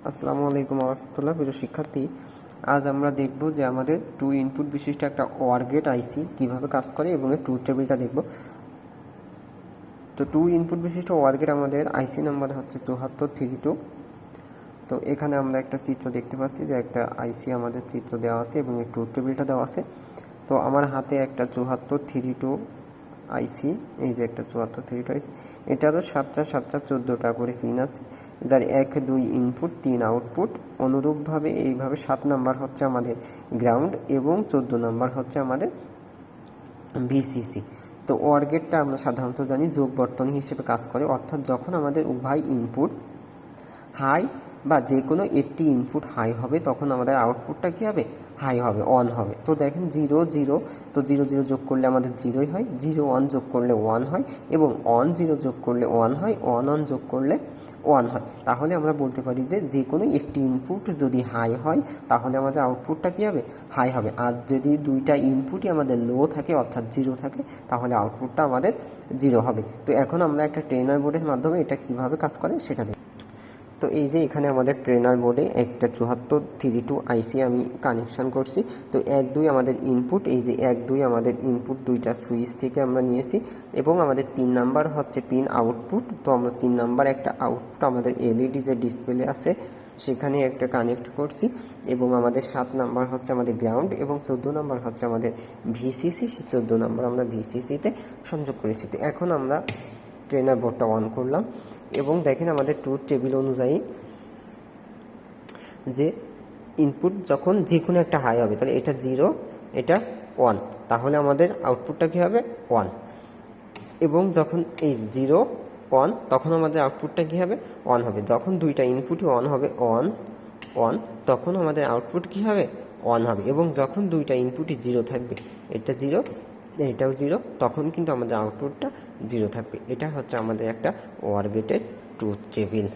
আসসালামু আলাইকুম রহমতুল্লাহ। প্রিয় শিক্ষার্থী, আজ আমরা দেখব যে আমাদের 2 ইনপুট বিশিষ্ট একটা OR গেট আইসি কীভাবে কাজ করে এবং এর ট্রুথ টেবিলটা দেখব। তো 2 ইনপুট বিশিষ্ট OR গেট আমাদের আইসি নাম্বার হচ্ছে 7432। তো এখানে আমরা একটা চিত্র দেখতে পাচ্ছি যে একটা আইসি আমাদের চিত্র দেওয়া আছে এবং এর ট্রুথ টেবিলটা দেওয়া আছে। তো আমার হাতে একটা 7432 আইসি, এই যে একটা 7432 আইসি, এটারও 7টা 7টা 14টা করে পিন আছে, যার 1 2 ইনপুট 3 আউটপুট। অনুরূপভাবে এইভাবে 7 নাম্বার হচ্ছে আমাদের গ্রাউন্ড এবং 14 নাম্বার হচ্ছে আমাদের ভিসিসি। তো OR গেটটা আমরা সাধারণত জানি যোগ বর্তনী হিসেবে কাজ করে, অর্থাৎ যখন আমাদের উভয় ইনপুট হাই বা যে কোনো একটি ইনপুট হাই হবে তখন আমাদের আউটপুটটা কী হবে, হাই হবে, অন হবে। তো দেখেন 0 0, তো 0 0 যোগ করলে আমাদের 0ই হয়, 0 1 যোগ করলে 1 হয় এবং 1 0 যোগ করলে 1 হয়, 1 1 যোগ করলে 1 হয়। তাহলে আমরা বলতে পারি যে যে কোনো একটি ইনপুট যদি হাই হয় তাহলে আমাদের আউটপুটটা কী হবে, হাই হবে। আর যদি দুইটা ইনপুটই আমাদের লো থাকে অর্থাৎ 0 থাকে তাহলে আউটপুটটা আমাদের 0 হবে। তো এখন আমরা একটা ট্রেনার বোর্ডের মাধ্যমে এটা কিভাবে কাজ করে সেটা দেখব। তো এই যে এখানে আমাদের ট্রেনার বোর্ডে একটা 7432 আইসি আমি কানেকশান করছি। তো 1 2 আমাদের ইনপুট, এই যে 1 2 আমাদের ইনপুট দুইটা সুইচ থেকে আমরা নিয়েছি এবং আমাদের 3 নাম্বার হচ্ছে পিন আউটপুট। তো আমরা 3 নাম্বার একটা আউটপুট আমাদের এলইডি যে ডিসপ্লে আছে সেখানে একটা কানেক্ট করছি এবং আমাদের 7 নাম্বার হচ্ছে আমাদের গ্রাউন্ড এবং 14 নাম্বার হচ্ছে আমাদের ভিসিসি। 14 নাম্বার আমরা ভিসিসিতে সংযোগ করেছি। তো এখন আমরা ট্রেনার বোর্ডটা অন করলাম এবং দেখেন আমাদের ট্রুথ টেবিল অনুযায়ী যে ইনপুট যখন যে কোনো একটা হাই হবে তাহলে এটা 0, এটা 1, তাহলে আমাদের আউটপুটটা কী হবে, 1। এবং যখন এই 0 1 তখন আমাদের আউটপুটটা কী হবে, 1 হবে। যখন দুইটা ইনপুটই অন হবে, 1 1, তখন আমাদের আউটপুট কী হবে, 1 হবে। এবং যখন দুইটা ইনপুটই 0 থাকবে, এটা 0 এটাও 0, তখন কিন্তু আমাদের আউটপুটটা 0 থাকবে। এটা হচ্ছে আমাদের একটা OR গেটের ট্রুথ টেবিল।